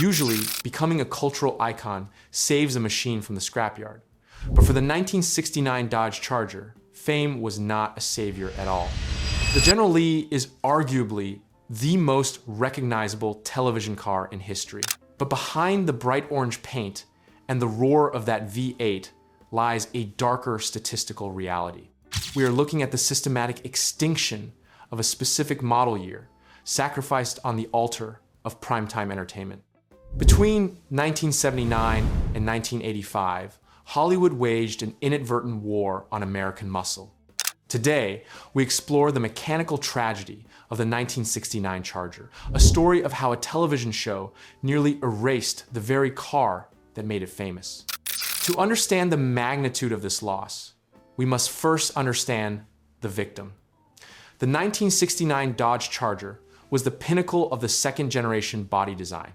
Usually, becoming a cultural icon saves a machine from the scrapyard. But for the 1969 Dodge Charger, fame was not a savior at all. The General Lee is arguably the most recognizable television car in history. But behind the bright orange paint and the roar of that V8 lies a darker statistical reality. We are looking at the systematic extinction of a specific model year, sacrificed on the altar of primetime entertainment. Between 1979 and 1985, Hollywood waged an inadvertent war on American muscle. Today, we explore the mechanical tragedy of the 1969 Charger, a story of how a television show nearly erased the very car that made it famous. To understand the magnitude of this loss, we must first understand the victim. The 1969 Dodge Charger was the pinnacle of the second-generation body design.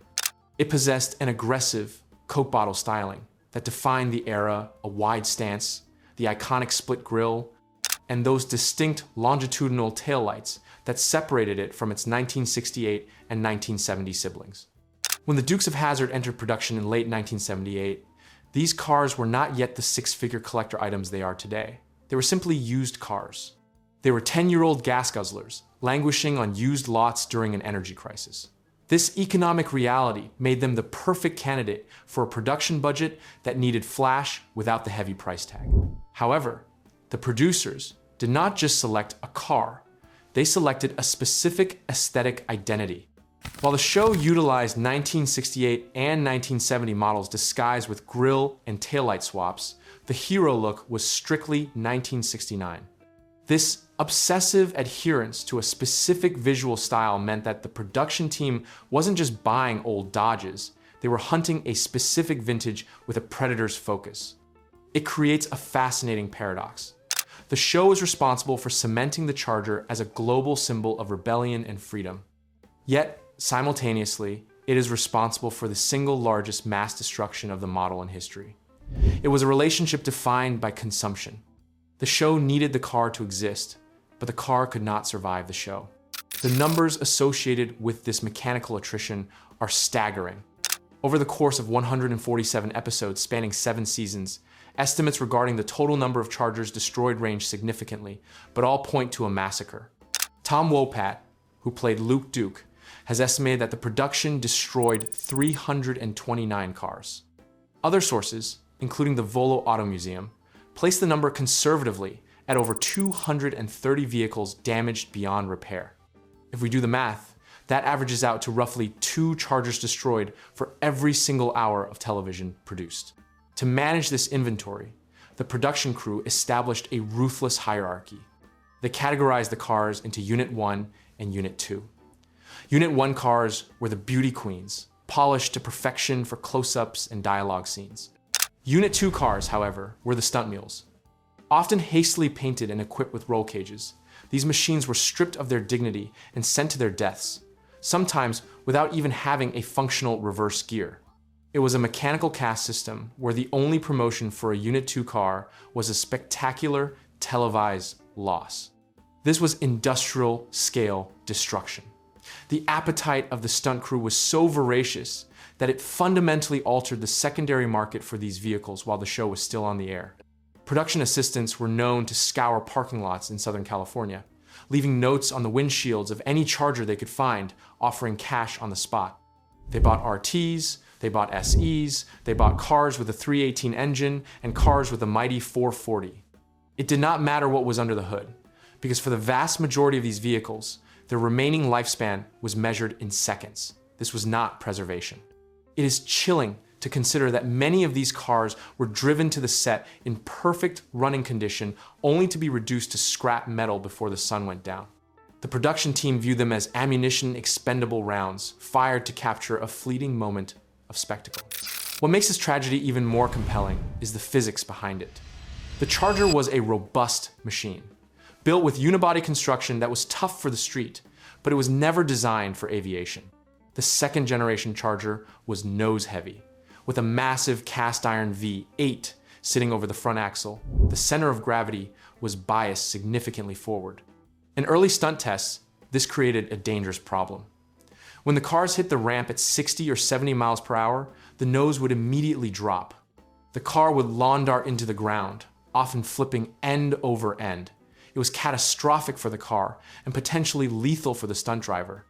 It possessed an aggressive Coke bottle styling that defined the era, a wide stance, the iconic split grille, and those distinct longitudinal taillights that separated it from its 1968 and 1970 siblings. When the Dukes of Hazzard entered production in late 1978, these cars were not yet the six-figure collector items they are today. They were simply used cars. They were 10-year-old gas guzzlers, languishing on used lots during an energy crisis. This economic reality made them the perfect candidate for a production budget that needed flash without the heavy price tag. However, the producers did not just select a car, they selected a specific aesthetic identity. While the show utilized 1968 and 1970 models disguised with grille and taillight swaps, the hero look was strictly 1969. This obsessive adherence to a specific visual style meant that the production team wasn't just buying old Dodges, they were hunting a specific vintage with a predator's focus. It creates a fascinating paradox. The show is responsible for cementing the Charger as a global symbol of rebellion and freedom. Yet, simultaneously, it is responsible for the single largest mass destruction of the model in history. It was a relationship defined by consumption. The show needed the car to exist, but the car could not survive the show. The numbers associated with this mechanical attrition are staggering. Over the course of 147 episodes spanning 7 seasons, estimates regarding the total number of Chargers destroyed range significantly, but all point to a massacre. Tom Wopat, who played Luke Duke, has estimated that the production destroyed 329 cars. Other sources, including the Volo Auto Museum, place the number conservatively at over 230 vehicles damaged beyond repair. If we do the math, that averages out to roughly 2 Chargers destroyed for every single hour of television produced. To manage this inventory, the production crew established a ruthless hierarchy. They categorized the cars into Unit 1 and Unit 2. Unit 1 cars were the beauty queens, polished to perfection for close-ups and dialogue scenes. Unit 2 cars, however, were the stunt mules. Often hastily painted and equipped with roll cages, these machines were stripped of their dignity and sent to their deaths, sometimes without even having a functional reverse gear. It was a mechanical cast system where the only promotion for a Unit 2 car was a spectacular televised loss. This was industrial-scale destruction. The appetite of the stunt crew was so voracious that it fundamentally altered the secondary market for these vehicles while the show was still on the air. Production assistants were known to scour parking lots in Southern California, leaving notes on the windshields of any Charger they could find, offering cash on the spot. They bought RTs, they bought SEs, they bought cars with a 318 engine and cars with a mighty 440. It did not matter what was under the hood, because for the vast majority of these vehicles, their remaining lifespan was measured in seconds. This was not preservation. It is chilling to consider that many of these cars were driven to the set in perfect running condition, only to be reduced to scrap metal before the sun went down. The production team viewed them as ammunition expendable rounds, fired to capture a fleeting moment of spectacle. What makes this tragedy even more compelling is the physics behind it. The Charger was a robust machine, built with unibody construction that was tough for the street, but it was never designed for aviation. The second-generation Charger was nose-heavy, with a massive cast-iron V8 sitting over the front axle. The center of gravity was biased significantly forward. In early stunt tests, this created a dangerous problem. When the cars hit the ramp at 60 or 70 miles per hour, the nose would immediately drop. The car would lawn dart into the ground, often flipping end over end. It was catastrophic for the car and potentially lethal for the stunt driver.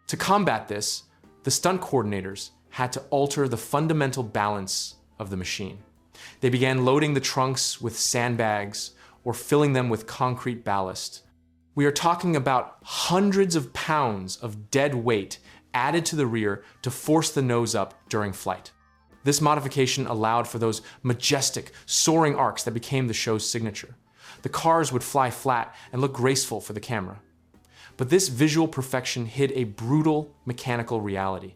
To combat this, the stunt coordinators had to alter the fundamental balance of the machine. They began loading the trunks with sandbags or filling them with concrete ballast. We are talking about hundreds of pounds of dead weight added to the rear to force the nose up during flight. This modification allowed for those majestic, soaring arcs that became the show's signature. The cars would fly flat and look graceful for the camera. But this visual perfection hid a brutal mechanical reality.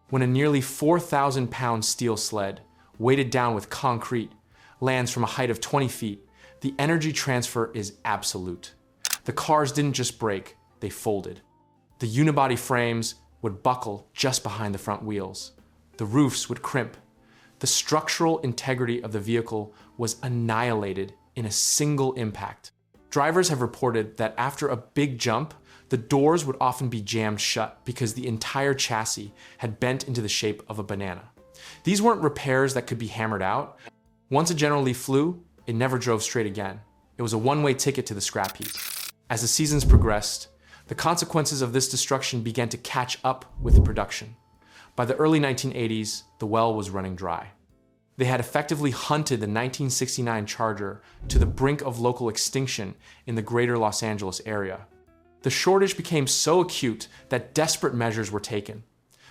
When a nearly 4,000-pound steel sled, weighted down with concrete, lands from a height of 20 feet, the energy transfer is absolute. The cars didn't just break, they folded. The unibody frames would buckle just behind the front wheels. The roofs would crimp. The structural integrity of the vehicle was annihilated in a single impact. Drivers have reported that after a big jump, the doors would often be jammed shut because the entire chassis had bent into the shape of a banana. These weren't repairs that could be hammered out. Once a General Lee flew, it never drove straight again. It was a one-way ticket to the scrap heap. As the seasons progressed, the consequences of this destruction began to catch up with production. By the early 1980s, the well was running dry. They had effectively hunted the 1969 Charger to the brink of local extinction in the greater Los Angeles area. The shortage became so acute that desperate measures were taken.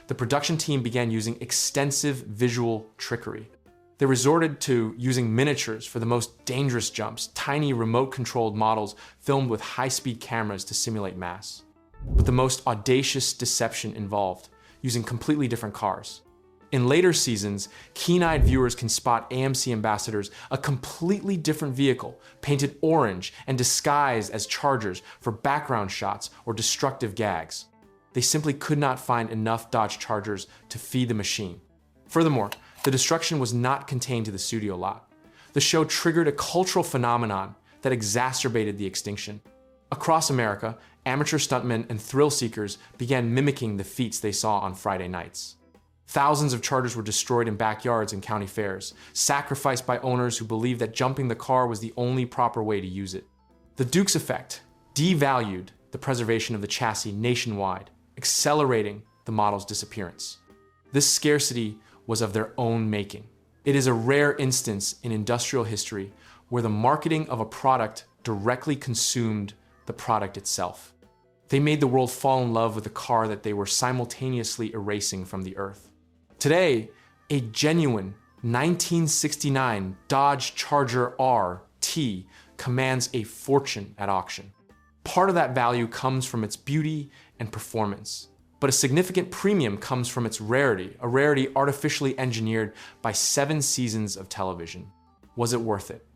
The production team began using extensive visual trickery. They resorted to using miniatures for the most dangerous jumps, tiny remote-controlled models filmed with high-speed cameras to simulate mass. But the most audacious deception involved using completely different cars. In later seasons, keen-eyed viewers can spot AMC ambassadors a completely different vehicle, painted orange and disguised as Chargers for background shots or destructive gags. They simply could not find enough Dodge Chargers to feed the machine. Furthermore, the destruction was not contained to the studio lot. The show triggered a cultural phenomenon that exacerbated the extinction. Across America, amateur stuntmen and thrill seekers began mimicking the feats they saw on Friday nights. Thousands of Chargers were destroyed in backyards and county fairs, sacrificed by owners who believed that jumping the car was the only proper way to use it. The Dukes effect devalued the preservation of the chassis nationwide, accelerating the model's disappearance. This scarcity was of their own making. It is a rare instance in industrial history where the marketing of a product directly consumed the product itself. They made the world fall in love with a car that they were simultaneously erasing from the earth. Today, a genuine 1969 Dodge Charger RT commands a fortune at auction. Part of that value comes from its beauty and performance, but a significant premium comes from its rarity, a rarity artificially engineered by 7 seasons of television. Was it worth it?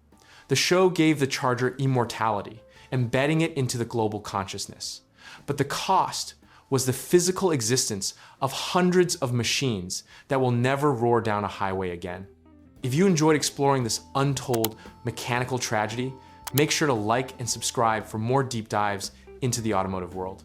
The show gave the Charger immortality, embedding it into the global consciousness. But the cost was the physical existence of hundreds of machines that will never roar down a highway again. If you enjoyed exploring this untold mechanical tragedy, make sure to like and subscribe for more deep dives into the automotive world.